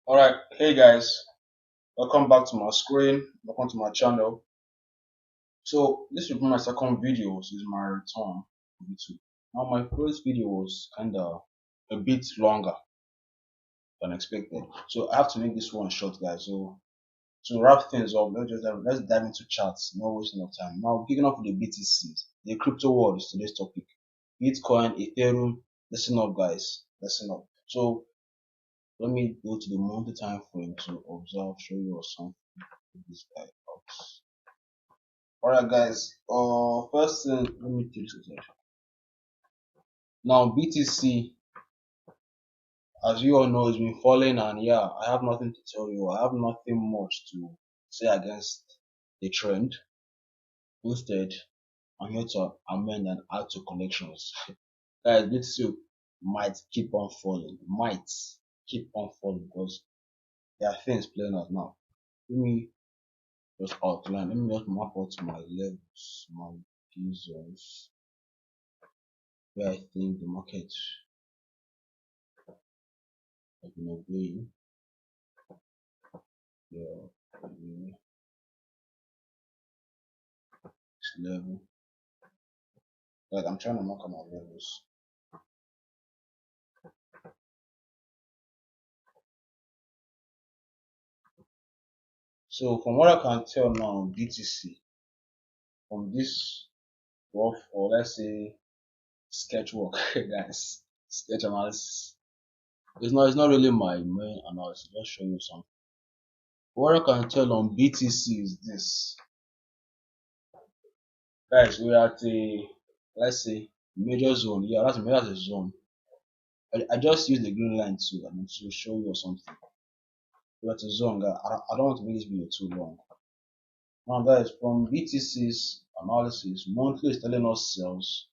Alright, hey guys, welcome back to my screen, welcome to my channel. So this will be my second video, this is my return on YouTube. Now my first video was kinda a bit longer than expected, so I have to make this one short, guys. So to wrap things up, let's dive into charts, no wasting of time. Now kicking off with the BTCs, the crypto world is today's topic. Bitcoin, Ethereum, listen up guys, listen up. So let me go to the monthly time frame to observe, show you something this guy out. Alright guys, first thing, let me take this aside. Now BTC, as you all know, has been falling, and yeah, I have nothing to tell you. I have nothing much to say against the trend. Instead, I'm here to amend and add to collections. Guys, BTC might keep on falling, because there are things playing out now. Let me just outline, let me just map out my levels, my zones, where I think the market has been obeying. Yeah, this level. Like I'm trying to mark out my levels. So from what I can tell now, BTC from this rough, or let's say sketch work, guys, sketch analysis. It's not really my main analysis. Just show you something. What I can tell on BTC is this, guys. We are at a, let's say, major zone. Yeah, that's a zone. I just use the green line to show you something. We're at a zone, guys. I don't want to make this video too long. Now guys, from BTC's analysis, monthly is telling us sales.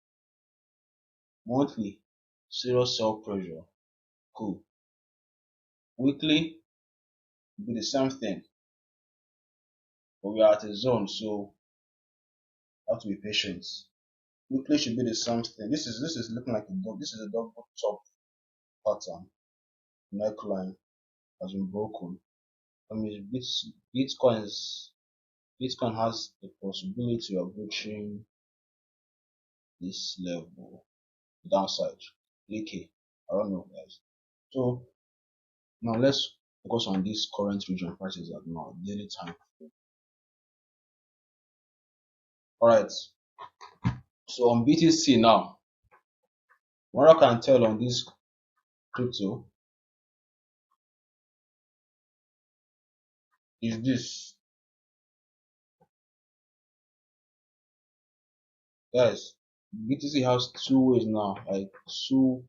Monthly, serious sell pressure. Cool. Weekly will be the same thing. But we are at a zone, so you have to be patient. Weekly should be the same thing. This is looking like this is a double top pattern. Neckline has been broken. I mean Bitcoin has the possibility of reaching this level. Downside. AK. I don't know guys. So now let's focus on this current region prices at now, daily time. Alright, so on BTC now, what I can tell on this crypto is this. Guys, BTC has two ways now, like two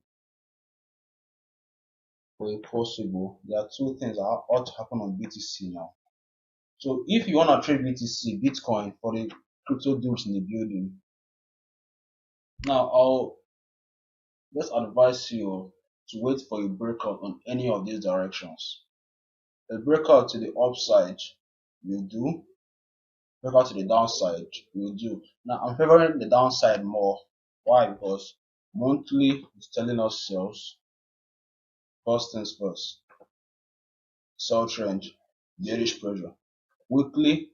way possible. There are two things that ought to happen on BTC now. So if you want to trade BTC, Bitcoin, for the crypto dudes in the building, now I'll just advise you to wait for a breakout on any of these directions. A breakout to the upside will do, breakout to the downside will do. Now I'm favoring the downside more. Why? Because monthly is telling us sales. First things first, sell trend, bearish pressure. Weekly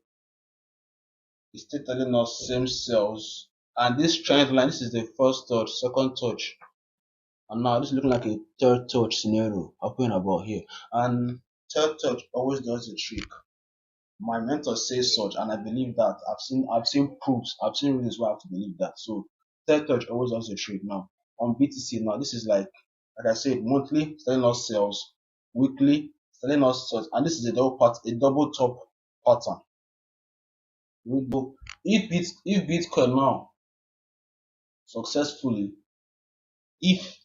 is still telling us same sales, and this trend line, this is the first touch, second touch, and now this is looking like a third touch scenario happening about here. And third touch always does the trick. My mentor says such, and I believe that. I've seen proofs, I've seen reasons why I have to believe that. So third touch always does the trick. Now on BTC, now this is like I said, monthly telling us sales, weekly telling us sales, and this is a double top pattern. If Bitcoin now successfully, if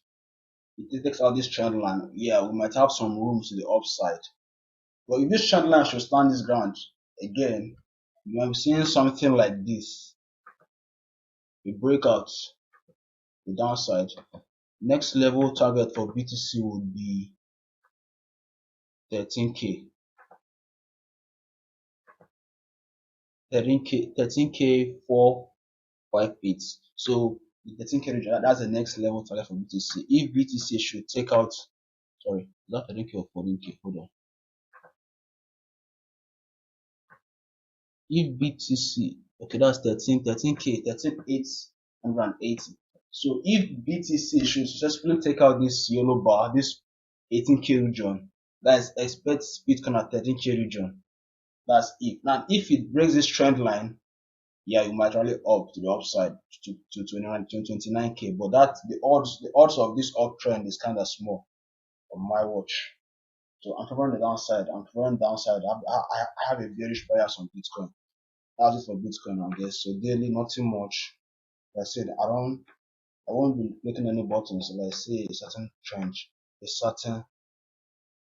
it takes out this trend line, yeah, we might have some room to the upside. But if this trend line should stand this ground again, you might be seeing something like this. A breakout, the downside. Next level target for BTC would be 13k. 13k 458. So the 13k region, that's the next level target for BTC. If BTC should take out, sorry, is that 13k or 14k? Hold on. if BTC, okay, that's 13k, 13,880. So if BTC should successfully take out this yellow bar, this 18k region, guys, expect Bitcoin at 13k region. That's if. Now, if it breaks this trend line, yeah, you might rally up to the upside to 29k. But that the odds of this uptrend is kind of small on my watch. So I'm favoring the downside. I have a bearish bias on Bitcoin. That's it for Bitcoin, I guess. So daily, nothing much. Like I said, I won't be clicking any buttons. Like I say, a certain trend, a certain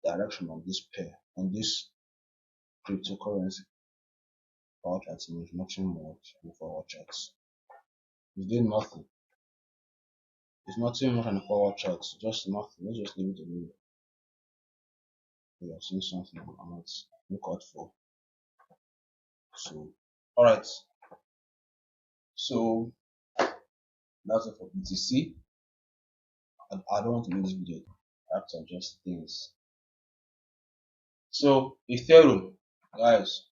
direction on this pair, on this cryptocurrency. Watchout means nothing much for Watchout. It's doing nothing. It's nothing much on the forward chart. Just nothing. Let's just leave it alone. We have seen something I might look out for. So, alright. So that's it for BTC. I don't want to make this video. I have to adjust things. So Ethereum, guys,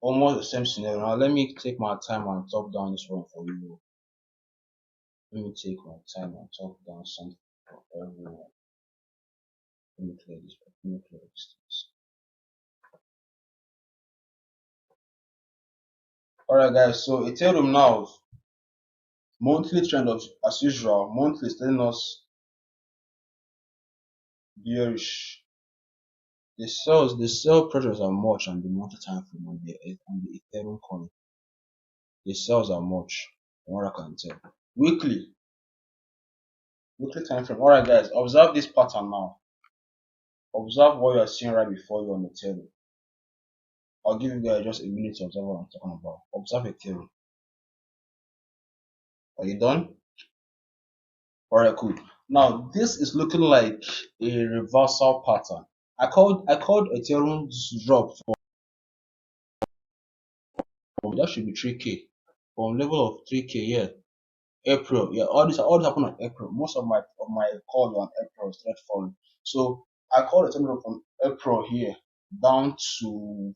almost the same scenario. Now let me take my time and talk down this one for you. Let me take my time and talk down something for everyone. Let me clear this. Let me clear this. Alright guys, so Ethereum now, monthly trend of as usual, monthly is telling us bearish. The sell pressures are much on the monthly time frame on the Ethereum coin. The sells are much, from what I can tell. Weekly time frame. Alright guys, observe this pattern now. Observe what you are seeing right before you on Ethereum. I'll give you guys just a minute to observe what I'm talking about. Observe Ethereum. Are you done? Alright, cool. Now this is looking like a reversal pattern. I called Ethereum's drop from that should be 3k. From level of 3k, yeah. April, yeah, all this happened on April. Most of my calls on April straight falling. So I called Ethereum from April here down to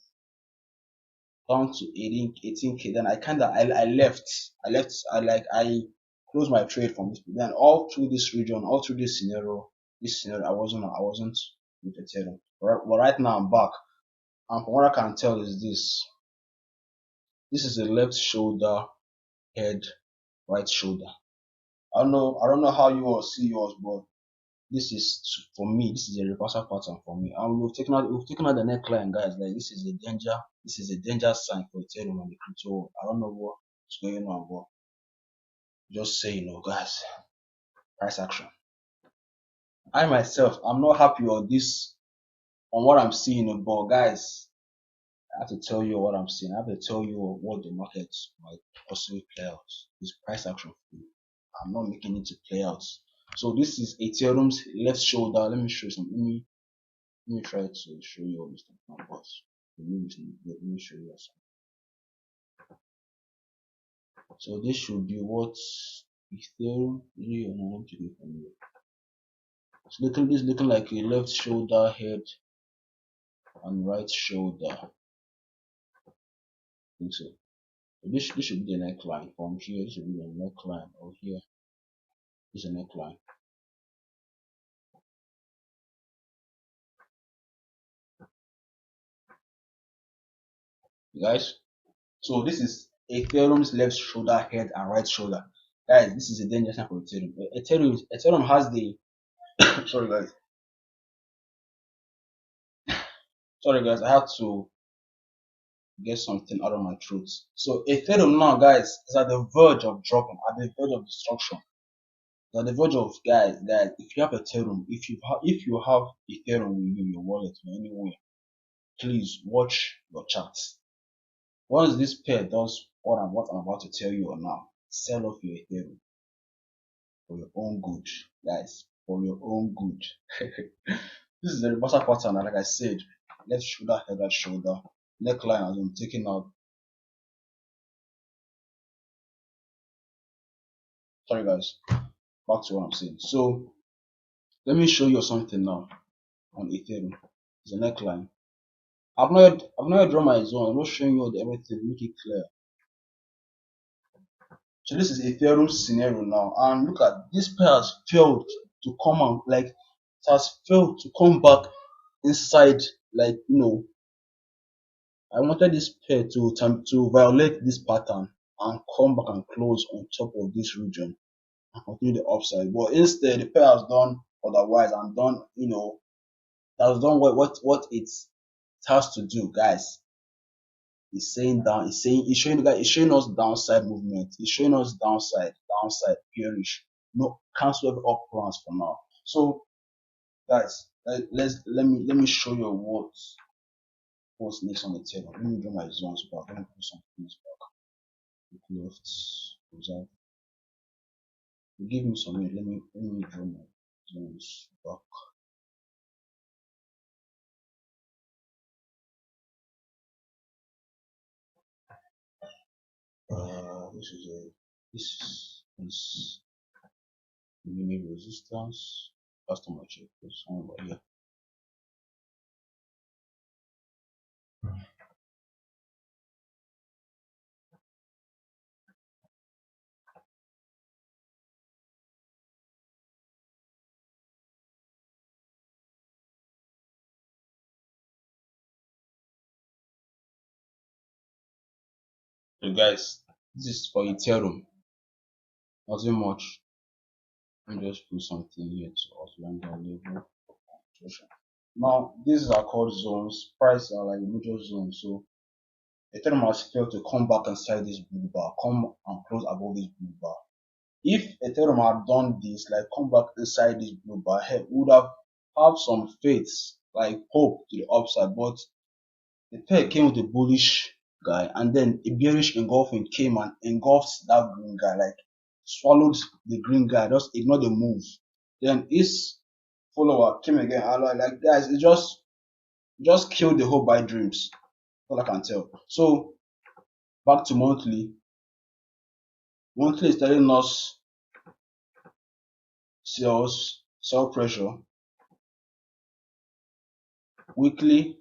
18k. Then I left. I closed my trade from this. Then all through this region, all through this scenario, I wasn't with Ethereum. But right now I'm back. And from what I can tell is this is a left shoulder, head, right shoulder. I don't know how you all see yours, but this is for me. This is a reversal pattern for me. And we've taken out the neckline, guys. Like this is a danger sign for Ethereum and the crypto. I don't know what's going on, but just say, guys, price action. I myself, I'm not happy on this, on what I'm seeing, but guys, I have to tell you what I'm seeing. I have to tell you what the market might possibly play out. This price action for me. I'm not making it to play out. So this is Ethereum's left shoulder. Let me show you some. Let me try to show you all this numbers. Let me show you something. So this should be what Ethereum really want to do for me. It's looking like a left shoulder, head, and right shoulder. I think so. This should be the neckline. From here, this should be the neckline. Or here, this is a neckline. Guys, so this is Ethereum's left shoulder, head, and right shoulder. Guys, this is a danger sign for Ethereum. Ethereum has the sorry guys, I had to get something out of my throat. So Ethereum now, guys, is at the verge of dropping, at the verge of destruction. It's at the verge of guys, if you have Ethereum, if you have Ethereum with you, your wallet or anywhere, please watch your charts. Once this pair does what I'm about to tell you now, sell off your Ethereum for your own good, guys, for your own good. This is the reversal pattern, like I said, left shoulder, head, right shoulder, neckline has been taken out. Sorry guys, back to what I'm saying. So let me show you something now on Ethereum. It's a neckline. I've not drawn my zone. I'm not showing you all everything, make it clear. So this is Ethereum scenario now, and look at this pair has failed to come out, like it has failed to come back inside, like I wanted this pair to violate this pattern and come back and close on top of this region and continue the upside. But instead, the pair has done otherwise and done, has done what it has to do, guys. It's saying down, it's showing us downside movement. It's showing us downside, bearish. No, cancel every up plans for now. So, guys, let me show you what's next on the table. Let me draw my zones back. Let me put some things back. Left, reserve. Give me some minute. Let me draw my zones back. This is minimum resistance. Customer check. This one right here. So guys, this is for Ethereum. Nothing much. Let me just put something here to outline the level of concentration. Now, these are called zones. Prices are like major zones. So Ethereum has failed to come back inside this blue bar, come and close above this blue bar. If Ethereum had done this, like come back inside this blue bar, we would have some faith, like hope to the upside. But the pair came with a bullish guy, and then a bearish engulfing came and engulfed that green guy, like swallowed the green guy, just ignored the move. Then his follower came again, and like guys, it just killed the whole buy dreams. All I can tell. So back to monthly. Monthly is telling us sell pressure. Weekly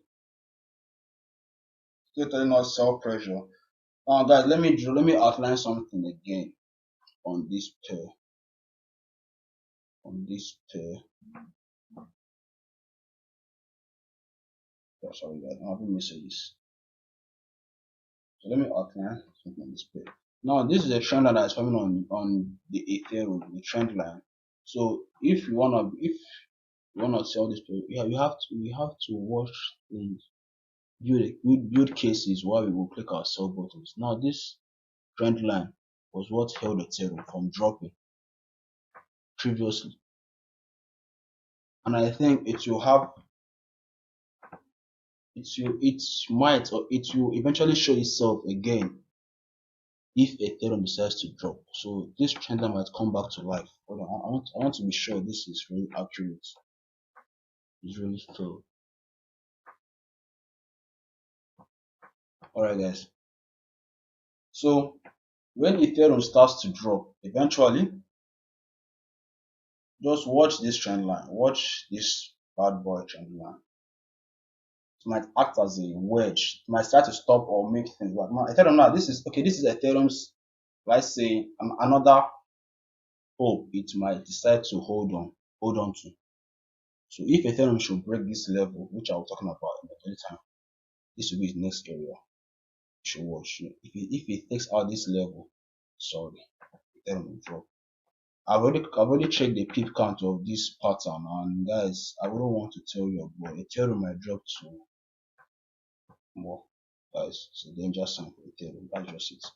still telling us sell pressure. Now guys, let me outline something again on this pair. Oh, sorry guys, I'm having messages. So let me outline something on this pair. Now this is a trend line that is forming on the Ethereum, the trend line. So if you wanna sell this pair, we have to watch things, build cases while we will click our sell buttons. Now this trend line was what held Ethereum from dropping previously, and I think it might, or it will eventually show itself again if Ethereum decides to drop. So this trend line might come back to life. Hold on, I want to be sure this is really accurate. It's really true. Alright guys. So when Ethereum starts to drop, eventually, just watch this trend line. Watch this bad boy trend line. It might act as a wedge. It might start to stop or make things work. Now Ethereum now, this is Ethereum's, let's say, another hope it might decide to hold on to. So if Ethereum should break this level, which I was talking about in the daily time, this will be the next area you should watch. If it takes out this level, sorry, Ethereum will drop. I've already checked the pip count of this pattern, and guys, I wouldn't want to tell you, but Ethereum might drop to more. Guys, it's a danger sign for Ethereum. That's just it.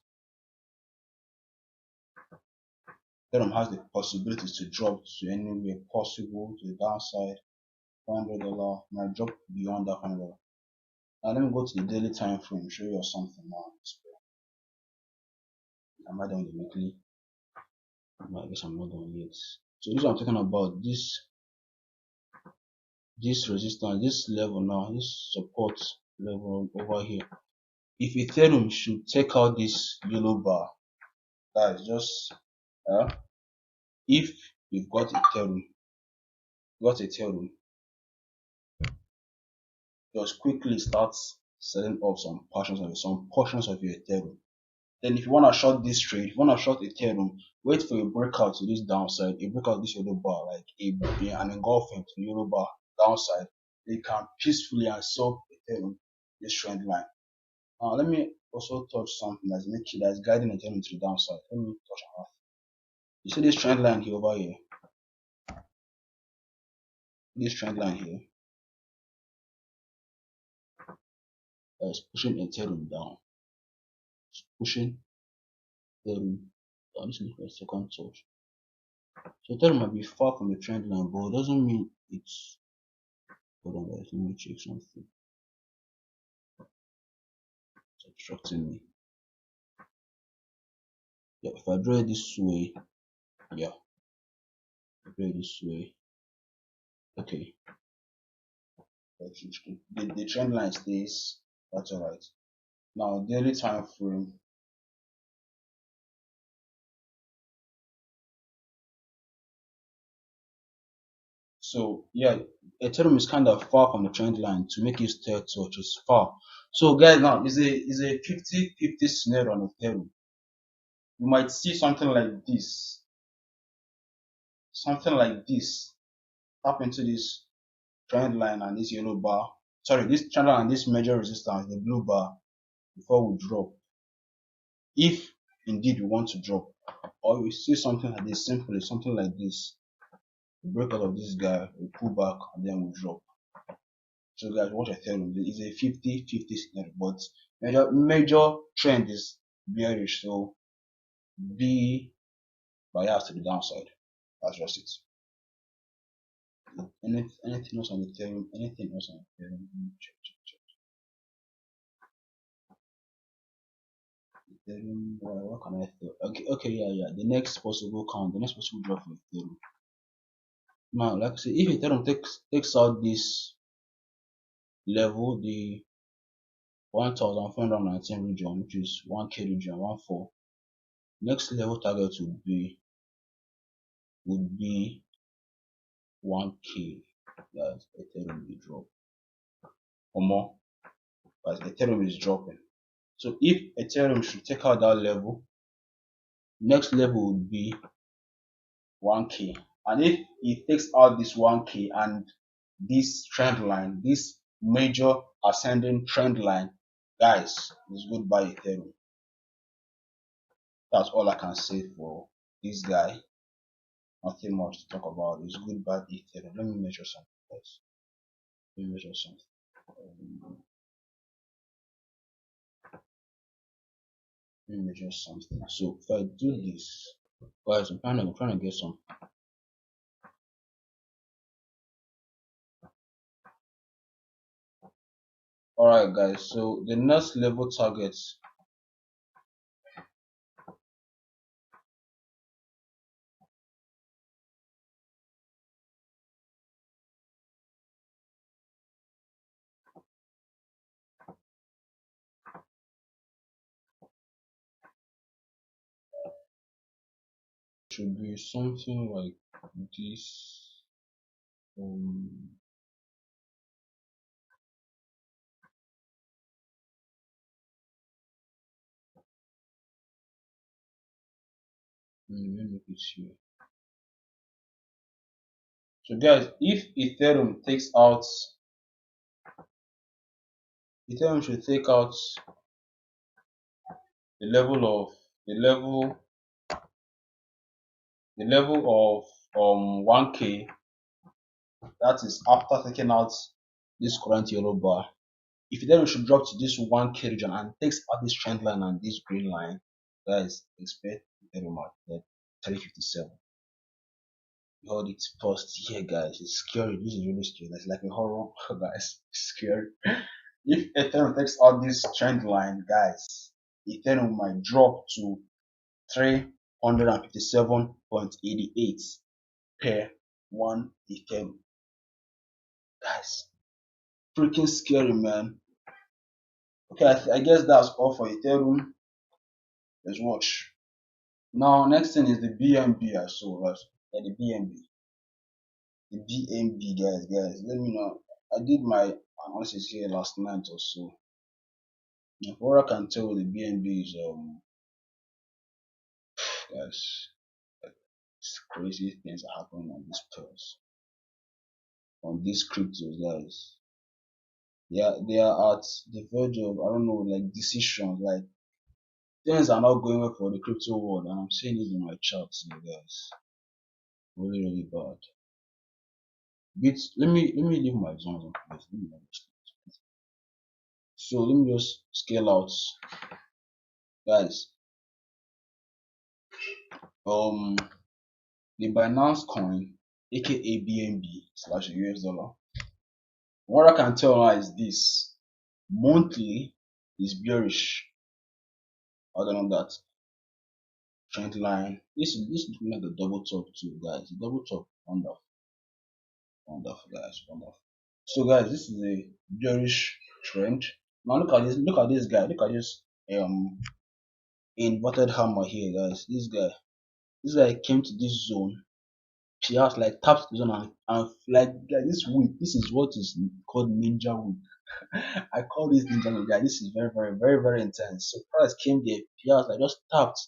Ethereum has the possibilities to drop to anywhere possible to the downside. $100 might drop beyond that $100. Now let me go to the daily time frame, show you something now. Am I done with the weekly? I guess I'm not done yet. So this is what I'm talking about. This resistance, this level now, this support level over here. If Ethereum should take out this yellow bar, guys, just if you've got Ethereum, just quickly start selling off some portions of your Ethereum. Then if you want to short this trade, if you want to short Ethereum, wait for a breakout to this downside, a breakout this yellow bar, like an engulfing to the yellow bar downside. You can peacefully and sell Ethereum this trend line. Let me also touch something that's guiding Ethereum to the downside. Let me touch on that. You see this trend line here over here? This trend line here is pushing Ethereum down. It's pushing Ethereum down. This is a second touch. So Ethereum might be far from the trend line, but it doesn't mean it's. Hold on, guys. Let me check something. It's obstructing me. Yeah, if I draw it this way, yeah, draw it this way. Okay. The trend line stays. That's alright. Now daily time frame. So yeah, Ethereum is kind of far from the trend line to make its third touch. It's far. So guys, now is a 50-50 scenario on Ethereum. You might see something like this. Something like this. Tap into this trend line and this yellow bar. Sorry, this trend line and this major resistance, the blue bar, before we drop. If indeed we want to drop, or we see something like this, simply something like this. We break out of this guy, we pull back, and then we drop. So guys, watch Ethereum. It's a 50-50 scenario, but major trend is bearish, so be biased to the downside. That's just it. Anything else on Ethereum? Anything else on Ethereum? Check. Ethereum. What can I do? Okay, yeah. The next possible count, the next possible drop for Ethereum. Now, like I say, if Ethereum takes out this level, the 1419 region, which is 1k region, 1.4, next level target would be 1k. That Ethereum will drop or more, but Ethereum is dropping. So if Ethereum should take out that level, next level would be 1k. And if it takes out this 1k and this trend line, this major ascending trend line, guys, it's goodbye Ethereum. That's all I can say for this guy. Nothing much to talk about. It's goodbye Ethereum. Let me measure something, guys. Let me measure something. Let me measure something. So if I do this, guys, I'm trying to get some. Alright guys, so the next level targets should be something like this. Let me make it here. So guys, if Ethereum takes out, Ethereum should take out the level of 1k. That is after taking out this current yellow bar. If Ethereum should drop to this 1k region and takes out this trend line and this green line, guys, expect Ethereum at 357. You heard it first here, guys. It's scary. This is really scary. It's like a horror, guys. It's scary. If Ethereum takes out this trend line, guys, Ethereum might drop to 357.88 per 1 Ethereum. Guys, freaking scary, man. Okay, I guess that's all for Ethereum. Let's watch. Now, next thing is the BNB. I saw, right? Yeah, the BNB. The BNB, guys. Let me know. I did my analysis here last night or so. Now, for what I can tell, the BNB is guys, crazy things are happening on these pairs, on these cryptos, guys. They are at the verge of, I don't know, like decisions, like things are not going well for the crypto world, and I'm seeing it in my charts, you guys. Really, really bad. Let me leave my zones on place. So let me just scale out, guys. The Binance coin, aka BNB slash US dollar. What I can tell now is this: monthly is bearish. Other than that, trend line. This is looking like a double top too, guys. Double top, wonderful, wonderful, guys, wonderful. So, guys, this is a bearish trend. Now look at this. Look at this guy. Look at this inverted hammer here, guys. This guy came to this zone. She has like tapped the zone and like guys, this week. This is what is called ninja week. I call this ninja week. Guys, this is very, very, very, very intense. So price came there. She has like just tapped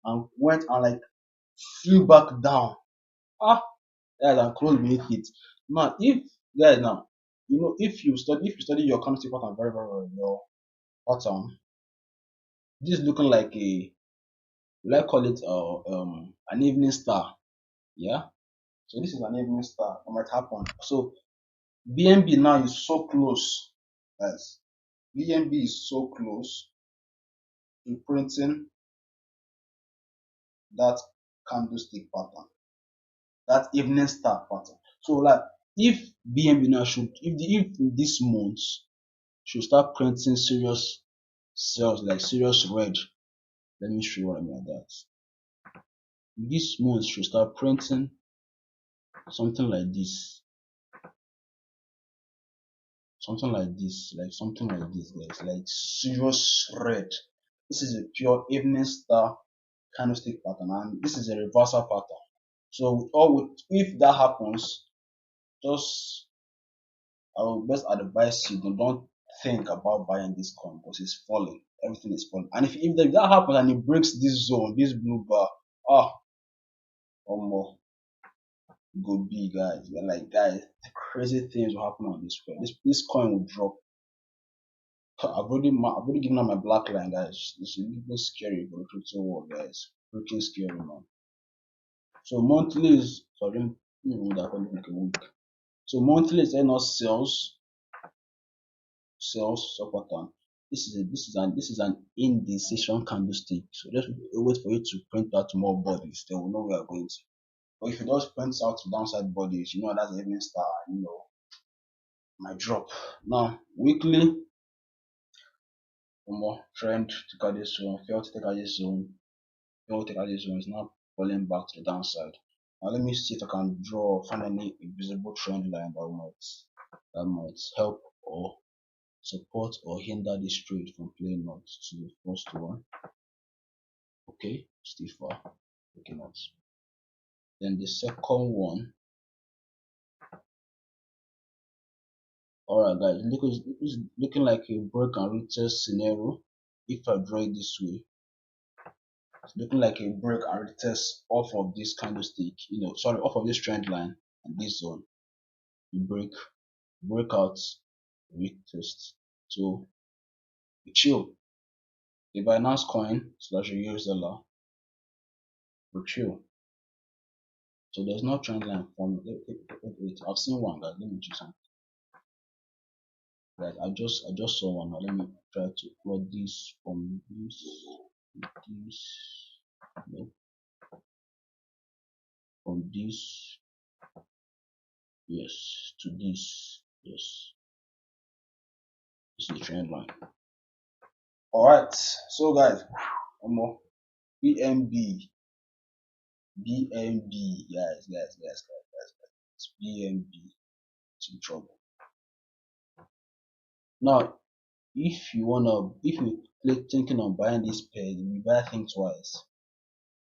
and went and like flew back down. Ah, guys, and closed beneath it. Now, if guys now, if you study your candlestick pattern very, very, very well, pattern, this is looking like a, let's call it an evening star. Yeah. So this is an evening star. It might happen. So BNB now is so close, guys. BNB is so close to printing that candlestick pattern, that evening star pattern. So like if BNB now if this month should start printing serious sales, like serious red. Let me show you what I mean by that. This month should start printing something like this. Something like this, guys, like serious red. This is a pure evening star candlestick pattern, and this is a reversal pattern. So if that happens, just I will best advise you don't think about buying this coin because it's falling. Everything is falling. And if that happens and it breaks this zone, this blue bar, or more, go big, guys. Like guys, crazy things will happen on this coin. This coin will drop. I've already given out my black line, guys. This is really scary for the crypto world, guys. Freaking scary, man. So monthly is, sorry, let me remove that for like a week. So monthly is not sales pattern. This is an indecision candlestick. So just wait for it to print out more bodies. Then we'll know where we're going to. But if it does print out downside bodies, that's the evening star. My drop. Now weekly, more trend to cut this zone, fail to take out this zone, fail to take out this zone, is now falling back to the downside. Now let me see if I can find any invisible trend line that might help or support or hinder this trade from playing out. To the first one. Okay, still far. Okay, not. Then the second one. Alright, guys, it's looking like a break and retest scenario. If I draw it this way, it's looking like a break and retest off of this candlestick, off of this trend line and this zone. You breakout, retest. So you chill. The Binance coin slash US dollar will chill. So there's no trend line from. Wait, I've seen one, guys. Let me choose something. Right, I just saw one. Now let me try to plot this from this to this. No, from this, yes, to this, yes. This is the trend line. Alright, so guys, one more. BNB, guys, BNB is in trouble. Now, if you're thinking of buying this pair, you better think twice.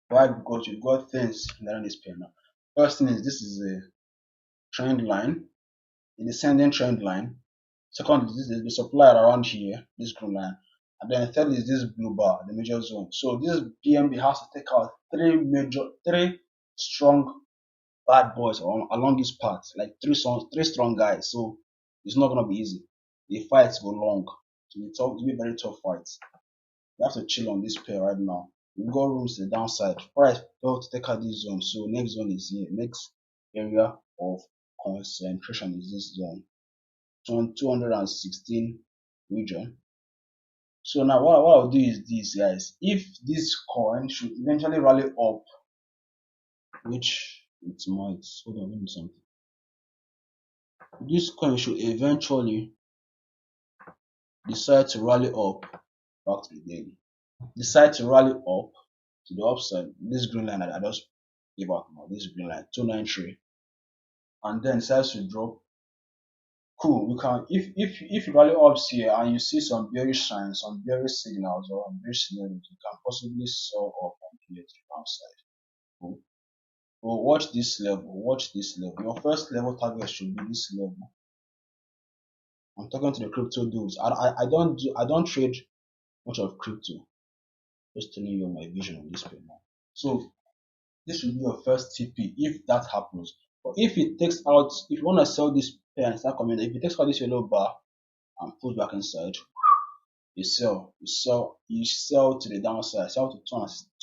Why? Because you've got things that on this pair now. First thing is, this is a trend line. the descending trend line. Second is this, the supply around here, this green line. And then third is this blue bar, the major zone. So this BNB has to take out three strong bad boys along this path, like three strong guys. So it's not gonna be easy. The fights go long. To be a very tough fight. You have to chill on this pair right now. We've got rooms to the downside. Price failed to take out this zone. So next zone is here. Next area of concentration is this zone. 216 region. So now what I'll do is this, guys. If this coin should eventually rally up, which it might, hold on, let me something. This coin should eventually decide to rally up back to the daily. Decide to rally up to the upside. This green line I just gave out now. This green line 293, and then decides to drop. Cool. We can if you rally up here and you see some bearish signs, some bearish signals or bearish scenarios, you can possibly sell up on here to the downside. Cool. But watch this level. Watch this level. Your first level target should be this level. I'm talking to the crypto dudes. I don't trade much of crypto. Just telling you my vision on this paper. So this should be your first TP if that happens. But if it takes out, if you want to sell this pair and start coming, if it takes out this yellow bar and push back inside, you sell to the downside, sell to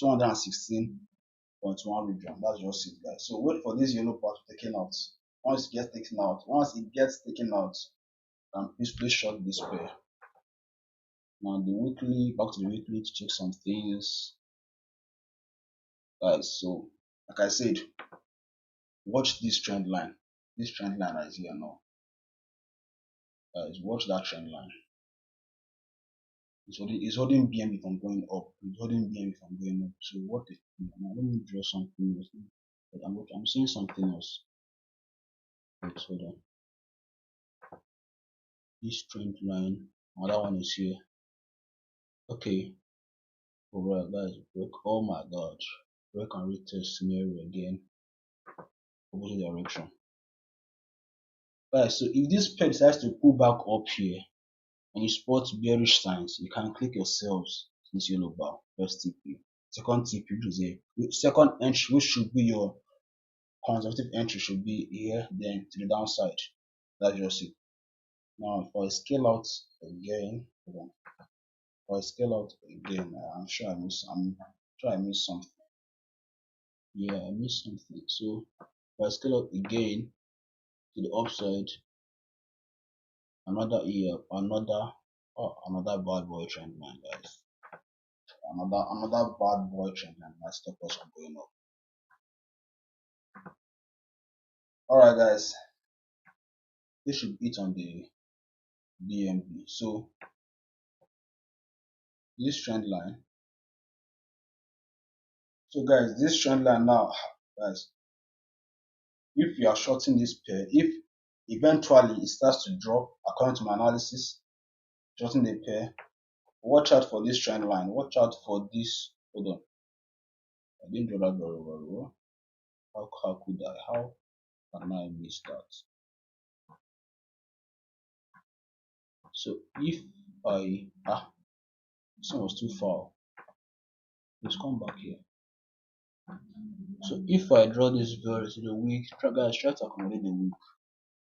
216.1 region. That's just it, guys. So wait for this yellow bar to taken out. Once it gets taken out, please short this pair. Now the weekly, back to the weekly to check some things, guys. So like I said, watch this trend line. This trend line right here now. Guys, watch that trend line. It's holding BNB from going up. It's holding BNB from going up. So what if now let me draw something else. But I'm seeing something else. Wait, hold on. This trend line, another one is here. Okay. Alright, guys, break. Oh my god. Break and retest scenario again. Opposite direction. Guys, so if this pair decides to pull back up here and you spot bearish signs, you can click yourselves this yellow bar. First TP. Second TP, which is a second entry, which should be your conservative entry, should be here, then to the downside. That's just it. Now if I scale out again, hold on. If I scale out again, I'm sure I missed something. Yeah, I missed something. So if I scale out again to the upside, another bad boy trend line, guys. Another bad boy trend line that stop us from going up. Alright, guys, this should hit on the BNB. So this trend line. So guys, this trend line now, guys, if you are shorting this pair, if eventually it starts to drop according to my analysis, shorting the pair, watch out for this trend line. Watch out for this. Hold on, I didn't draw that very well. How could I? How can I miss that? So if I this one was too far. Let's come back here. So if I draw this value to the week, guys, try to accommodate the week.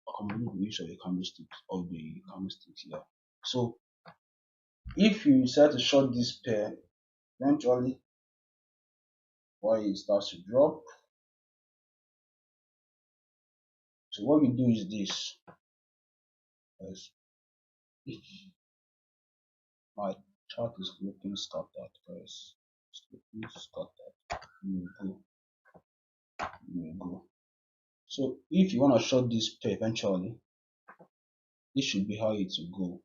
Accommodate the use of the candlesticks here. So if you decide to short this pair, eventually why it starts to drop. So what you do is this. Guys, my chart is looking scattered, guys. It's looking scattered. Go. So if you want to short this pair eventually, this should be how it will go.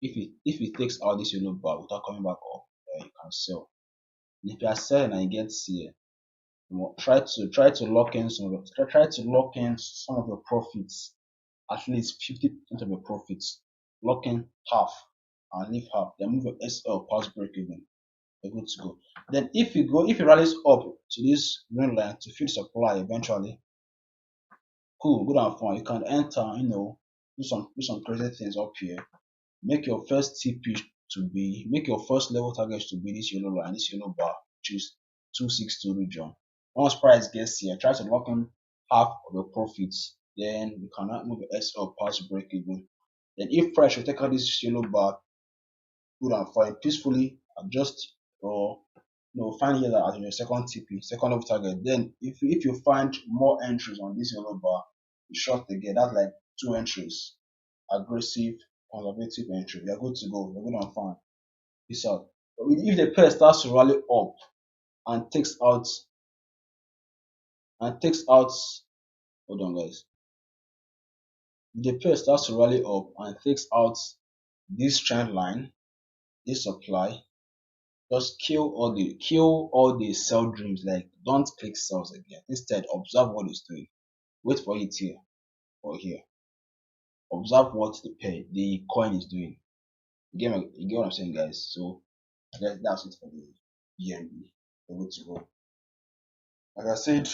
If it takes out this yellow bar without coming back up, you can sell. And if you are selling and it gets here, try to lock in some of your profits, at least 50% of your profits. Lock in half and leave half. Then move your SL past break even. You're good to go. Then if it rallies up to this green line to fill supply eventually, Cool, good and fun. You can enter, do some crazy things up here. Make your first TP to be, make your first level target to be this yellow line, this yellow bar, choose 262 region. Once price gets here, try to lock in half of your profits. Then you cannot move the S up past break even. Then if price will take out this yellow bar, good and fine, peacefully adjust or find here as your second TP, second level target. Then if you find more entries on this yellow bar, you short again. That's like 2 entries. Aggressive, conservative entry. You're good to go. You're good and fine. Peace out. But if the pair starts to rally up and takes out, hold on guys. If the pair starts to rally up and takes out this trend line, this supply, just kill all the sell dreams. Like don't click sells again. Instead, observe what it's doing. Wait for it here or here. Observe what the coin is doing. You get what I'm saying, guys? So that's it for the BNB. We're good to go. Like I said,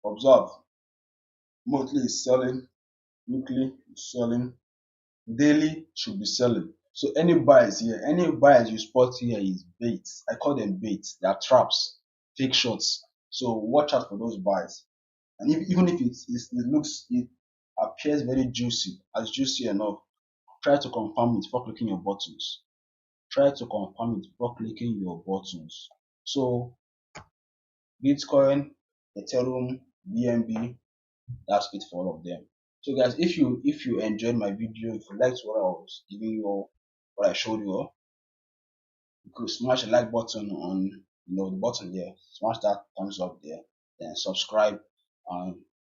observe. Monthly is selling, weekly is selling, daily should be selling. So any buys here, any buys you spot here is baits. I call them baits. They are traps, fake shots. So watch out for those buys. And even if it appears very juicy, as juicy enough, try to confirm it before clicking your buttons. Try to confirm it before clicking your buttons. So Bitcoin, Ethereum, BNB, that's it for all of them. So guys, if you enjoyed my video, if you liked what I was giving you, what I showed you, you could smash the like button on the button there, smash that thumbs up there, then subscribe and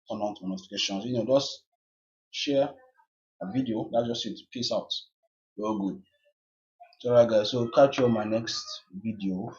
turn on to notifications. Just share a video. That's just it. Peace out. You're good. So alright guys, so catch you on my next video.